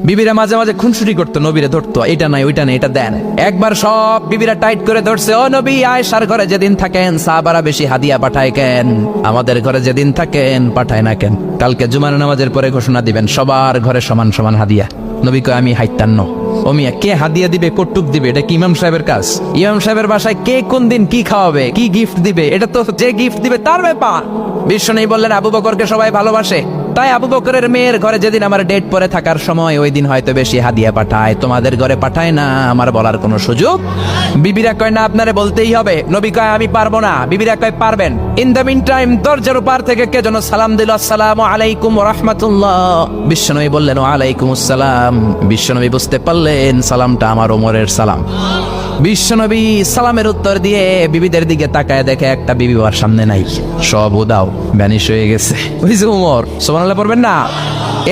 বিবিরা মাঝে মাঝে খুনসুটি করতো, নবীরে ধরতো, এটা নাই ওইটা নাই এটা দেন। একবার সব বিবিরা টাইট করে ধরছে, ও নবী, আয়েশার ঘরে যেদিন থাকেন সাহাবারা বেশি হাদিয়া পাঠায় কেন? আমাদের ঘরে যেদিন থাকেন পাঠায় না কেন? কালকে জুমার নামাজের পরে ঘোষণা দিবেন সবার ঘরে সমান সমান হাদিয়া। নবী কয় আমি হাইতান্ন। ও মিয়া, কে হাদিয়া দিবে, কটুক দিবে, এটা কি ইমাম সাহেবের কাজ? ইমাম সাহেবের বাসায় কে কোন দিন কি খাওয়াবে, কি গিফট দিবে, এটা তো যে গিফট দিবে তার ব্যাপার। বিশ্বনবী বললেন আবু বকরকে সবাই ভালোবাসে, তাই আবু বকরের মেয়ের ঘরে যেদিন আমার ডেট পরে থাকার সময় ওই দিন হয়তো বেশি হাদিয়া পাঠায়, তোমাদের ঘরে পাঠায় না, আমার বলার কোনো সুযোগ। বিবিরা কয় না, আপনারে বলতেই হবে। নবী কয় আমি পারবো না। বিবিরা কয় পারবেন। ইন দ্য মিন টাইম দরজার উপর থেকে কে যেন সালাম দিল, আসসালামু আলাইকুম ওয়া রাহমাতুল্লাহ। বিশ্বনবী বললেন ওয়া আলাইকুম আসসালাম। বিশ্বনবী বুঝতে পারলেন সালামটা আমার ওমরের সালাম। বিশ্বনবী সালামের উত্তর দিয়ে বিবিদের দিকে তাকায় দেখে একটা বিবি ওর সামনে নাই, সব উদাও, ভ্যানিশ হয়ে গেছে। ওই যে ওমর, সুবহানাল্লাহ পড়বেন না?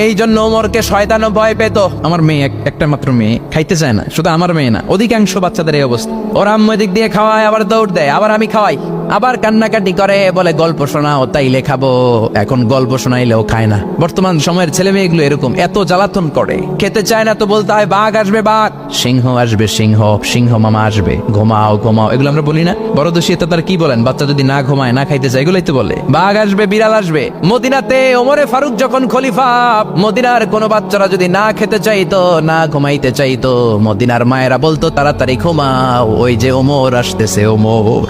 এই জন্য ওমরকে শয়তানও ভয় পেত। আমার মেয়ে, একটা মাত্র মেয়ে, খাইতে চায় না। শুধু আমার মেয়ে না, অধিকাংশ বাচ্চাদের এই অবস্থা। ওরা আম্মু দিক দিয়ে খাওয়ায়, আবার দৌড় দেয়, আবার আমি খাওয়াই, আবার কান্নাকাটি করে, বলে গল্প শোনাও, তাইলে খাবো। এখন গল্প শোনাইলেও খায় না। বর্তমান সময়ের ছেলে মেয়েগুলো এরকম, এত জ্বালাতন করে। খেতে চায় না তো বলতে হয় বাঘ আসবে বাঘ, সিংহ আসবে সিংহ, সিংহ মামা আসবে, ঘুমাও ঘুমাও, এগুলো আমরা বলি না? বড় দোষী তো তার কি বলেন? বাচ্চা যদি না ঘুমায়, না খাইতে চায়, এগুলোই তো বলে। বাঘ আসবে, বিড়াল আসবে। মদিনাতে ওমরে ফারুক যখন খলিফা, মদিনার কোনো বাচ্চারা যদি না খেতে চাইতো, না ঘুমাইতে চাইতো, মদিনার মায়েরা বলতো তাড়াতাড়ি ঘুমাও, ওই যে ওমর আসতেছে, ওমর।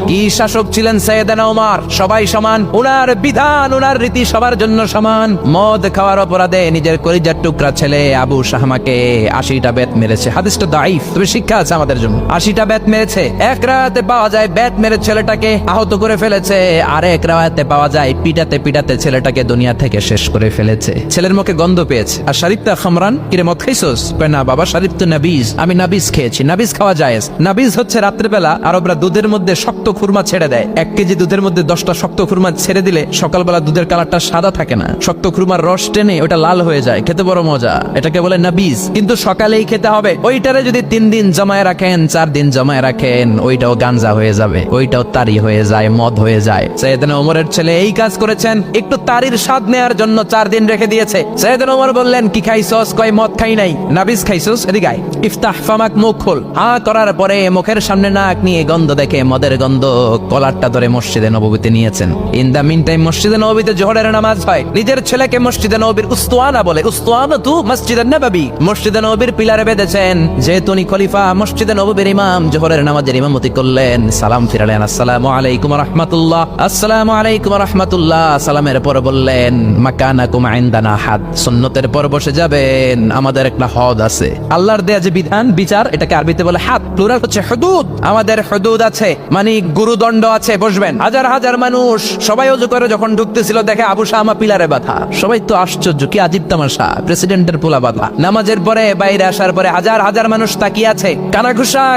কি শাসক ছিলেন সাইয়েদনা ওমর! সবাই সমান, উনার বিধান, উনার রীতি সবার জন্য সমান। মদ খাওয়ার অপরাধে নিজের কলিজার টুকরা ছেলে আবু শাহমাকে 80টা বেত মেরেছে। হাদিসটা দাঈফ, তবে শিক্ষা আছে আমাদের জন্য। 80টা বেত মেরেছে। এক রাতে পাওয়া যায় বেত মেরে ছেলেটাকে আহত করে ফেলেছে, আর এক রাতে পাওয়া যায় পিটাতে পিটাতে ছেলেটাকে দুনিয়া থেকে শেষ করে ফেলেছে। ছেলের মুখে গন্ধ পেয়েছে। আর শরীফতা খামরান, কিরে মদ খাইছস? কয় না বাবা, শরীফ তো নাবিজ, আমি নাবিজ খেয়েছি। নাবিজ খাওয়া যায়। নাবিজ হচ্ছে রাত্রেবেলা আরবরা দুধের মধ্যে শক্ত খুরমা ছেড়ে দেয়। 1 কেজি দুধের মধ্যে 10টা শক্ত খুরমা ছেড়ে দিলে সকালবেলা দুধের কালারটা সাদা থাকে না, শক্ত খুরমার রস টেনে ওটা লাল হয়ে যায়, খেতে বড় মজা। এটাকে বলে নাবিজ, কিন্তু সকালেই খেতে হবে। ওইটারে যদি 3 দিন জমায় রাখেন, 4 দিন জমায় রাখেন, ওইটাও গাঞ্জা হয়ে যাবে, ওইটাও তারি হয়ে যায়, মদ হয়ে যায়। সাইয়েদনা ওমরের ছেলে এই কাজ করেছেন, একটু তারির স্বাদ নেয়ার জন্য 4 দিন রেখে দিয়েছে। সাইয়েদনা ওমর বললেন কি খাইছস? কয় মদ খাই নাই। নাবিজ খাইছস? এদিকে আয়, ইফতাহ ফামাক, মুখ খোল। করার পরে মুখের সামনে নাক নিয়ে গন্ধ দেখে মদের গন্ধ, কলারটা ধরে মসজিদে নববীতে নিয়েছেন। ইন দা মিন টাইম মসজিদে নববীতে জোহরের নামাজ হয়। নিজের ছেলেকে মসজিদে নববীর উস্তুয়ানা বলে, উস্তুয়ানাতু মসজিদে নববী, মসজিদে নববীর পিলারে বেঁধেছেন। যেহেতু উনি খলিফা, মসজিদে নববীর ইমাম, জোহরের নামাজের ইমামতি করলেন। সালাম ফিরালেন, আসসালামু আলাইকুম ওয়া রাহমাতুল্লাহ, আসসালামু আলাইকুম ওয়া রাহমাতুল্লাহ। সালামের পর বললেন মাকানাকুম ইনদানা হাদ, সুন্নতের পর বসে যাবেন, আমাদের একটা হদ আছে। আল্লাহর দেয়া যে বিধান, বিচার, এটাকে আরবিতে বলে হাদ, প্লুরাল হচ্ছে হুদুদ। আমাদের হুদুদ আছে, মানে গুরুদণ্ড আছে, বসবেন। হাজার হাজার মানুষ সবাই ওযু করে যখন ঢুকতেছিল, দেখে আবু শামা পিলারে বাঁধা। সবাই তো আশ্চর্য, কি আজীব তামাশা, প্রেসিডেন্টের পোলা বাঁধা। নামাজের পরে বাইরে আসার পরে হাজার হাজার মানুষ তাকিয়ে আছে,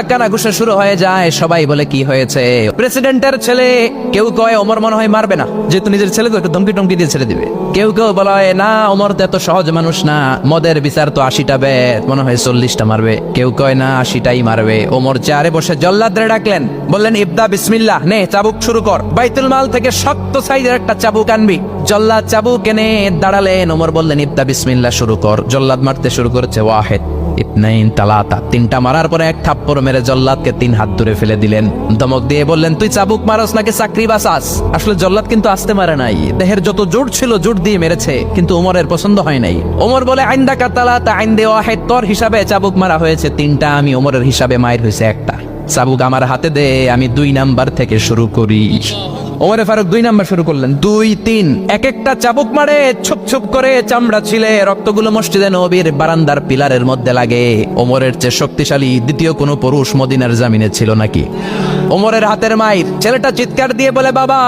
কানাঘুষা শুরু হয়ে যায়। সবাই বলে কি হয়েছে? প্রেসিডেন্টের ছেলে। কেউ কয় ওমর মনে হয় মারবে না, যেহেতু নিজের ছেলে তো একটু ধমকি টমকি দিয়ে ছেড়ে দিবে। কেউ কেউ বলে না, ওমর তো এত সহজ মানুষ না, মদের বিচার তো 80টা বেত, মনে হয় 40টা মারবে। কেউ কয় না, 80টাই মারবে। ওমর চেয়ারে বসে জল্লাদরে ডাকলেন, বললেন ইবদা বিসমিল্লাহ, নে চাবুক শুরু কর। বাইতুল মাল থেকে শক্ত সাইজের একটা চাবুক আনবি। জল্লাদ চাবুক এনে দাঁড়ালেন। ওমর বললেন ইবদা বিসমিল্লাহ, শুরু কর। জল্লাদ মারতে শুরু করেছে। ওয়াহিদ, ইতনাইন, তালাতা, 3টা মারার পরে এক থাপ্পড় মেরে জল্লাদকে 3 হাত দূরে ফেলে দিলেন। ধমক দিয়ে বললেন তুই চাবুক মারস নাকি চাকরি বাসাস? আসলে জল্লাদ কিন্তু আসতে মারে নাই, দেহের যত জোর ছিল জোর দিয়ে মেরেছে, কিন্তু ওমরের পছন্দ হয় নাই। ওমর বলে আইন্দাকা তালাতা, আইন্দে ওয়াহিদ, তোর হিসাবে চাবুক মারা হয়েছে 3টা, আমি ওমরের হিসাবে মায়ের হয়েছে 1টা। চাবুক আমার হাতে দে, আমি 2 নাম্বার থেকে শুরু করি। ওমরে ফারুক 2 নাম্বার শুরু করলেন। 2, 3, এক একটা চাবুক মারে, ছুপ ছুপ করে চামড়া ছিলে, রক্তগুলো মসজিদে নববীর বারান্দার পিলারের মধ্যে লাগে। ওমরের চেয়ে শক্তিশালী দ্বিতীয় কোনো পুরুষ মদিনার জামিনে ছিল নাকি? ওমরের হাতের মাইর। ছেলেটা চিৎকার দিয়ে বলে বাবা,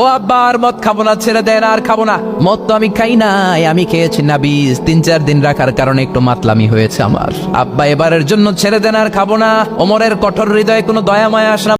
ও আব্বা, আর মদ খাবো না, ছেড়ে দেন, আর খাবো না। মদ তো আমি খাই নাই, আমি খেয়েছি নাবিজ, 3-4 দিন রাখার কারণে একটু মাতলামি হয়েছে আমার। আব্বা, এবারের জন্য ছেড়ে দেন, আর খাবো না। ওমরের কঠোর হৃদয়ে কোনো দয়া মায়া আসে না।